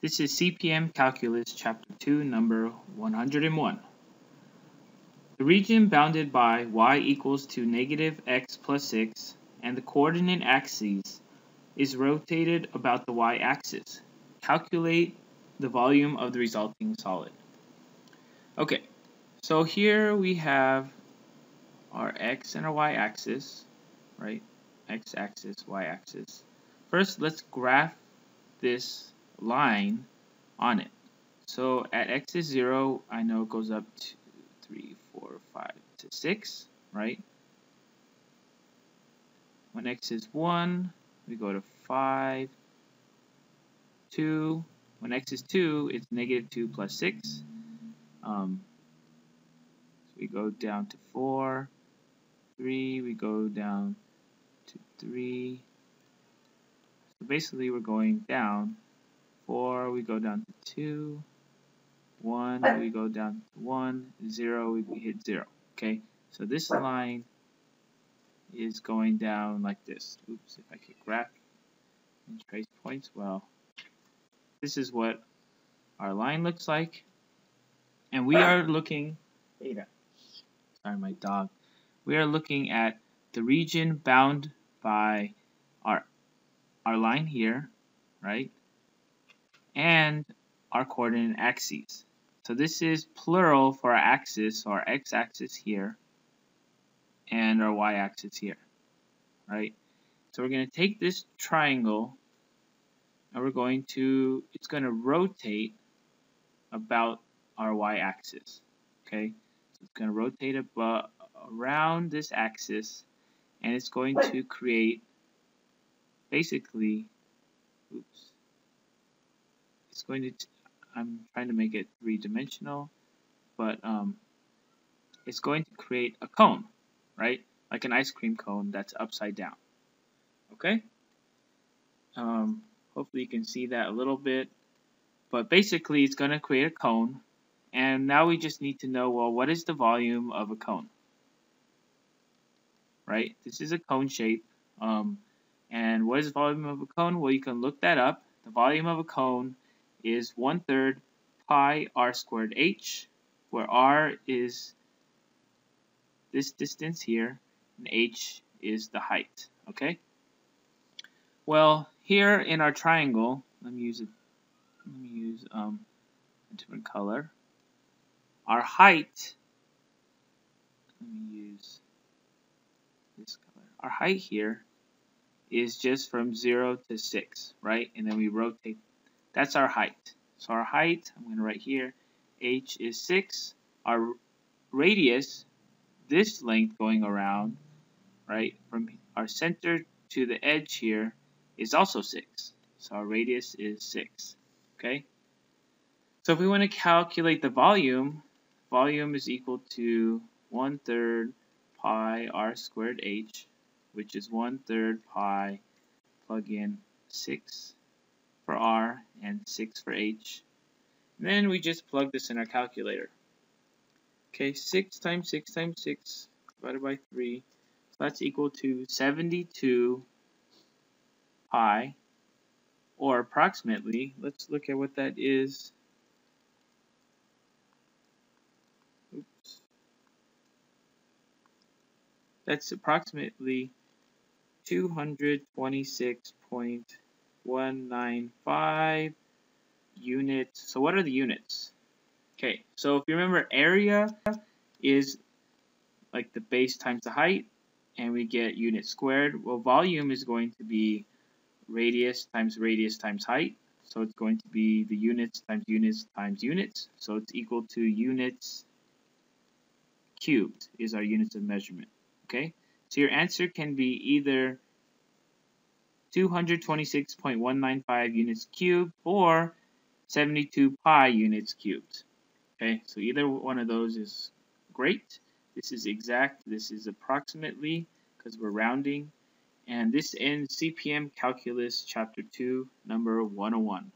This is CPM Calculus Chapter 2, number 101. The region bounded by y equals to negative x plus 6 and the coordinate axes is rotated about the y-axis. Calculate the volume of the resulting solid. Okay, so here we have our x and our y-axis, right? X-axis, y-axis. First, let's graph this line on it. So at x is 0, I know it goes up to 3, 4, 5 to 6, right? When x is 1, we go to 5, 2. When x is 2, it's negative 2 plus 6. So we go down to 4, 3, we go down to 3. So basically we're going down. 4, we go down to 2. 1, we go down to 1. 0, we hit 0. Okay, so this line is going down like this. Oops, if I could graph and trace points, well, this is what our line looks like. And we are looking, sorry, my dog. We are looking at the region bound by our line here, right? And our coordinate axes. So this is plural for our axis, so our x-axis here, and our y-axis here, right? So we're going to take this triangle, and it's going to rotate about our y-axis, okay? So it's going to rotate around this axis, and it's going to create, basically, it's going to, I'm trying to make it three-dimensional, but it's going to create a cone, right? Like an ice cream cone that's upside down, okay? Hopefully you can see that a little bit, but basically it's going to create a cone, and now we just need to know, well, what is the volume of a cone, right? This is a cone shape, and what is the volume of a cone? Well, you can look that up. The volume of a cone is 1/3 pi r squared h, where r is this distance here, and h is the height, okay? Well, here in our triangle, let me use a different color. Our height, let me use this color. Our height here is just from 0 to 6, right? And then we rotate. That's our height. So our height, I'm going to write here, h is 6. Our radius, this length going around, right, from our center to the edge here, is also 6. So our radius is 6, okay? So if we want to calculate the volume is equal to 1/3 pi r squared h, which is 1/3 pi, plug in 6 for r and 6 for h. And then we just plug this in our calculator. Okay, 6 times 6 times 6 divided by 3. So that's equal to 72 pi, or approximately, let's look at what that is. Oops. That's approximately 226.195 units. So what are the units? Okay, so if you remember, area is like the base times the height, and we get units squared. Well, volume is going to be radius times height. So it's going to be the units times units times units. So it's equal to units cubed is our units of measurement. Okay, so your answer can be either 226.195 units cubed or 72 pi units cubed. Okay, so either one of those is great. This is exact, this is approximately, because we're rounding. And this ends CPM Calculus Chapter 2, number 101.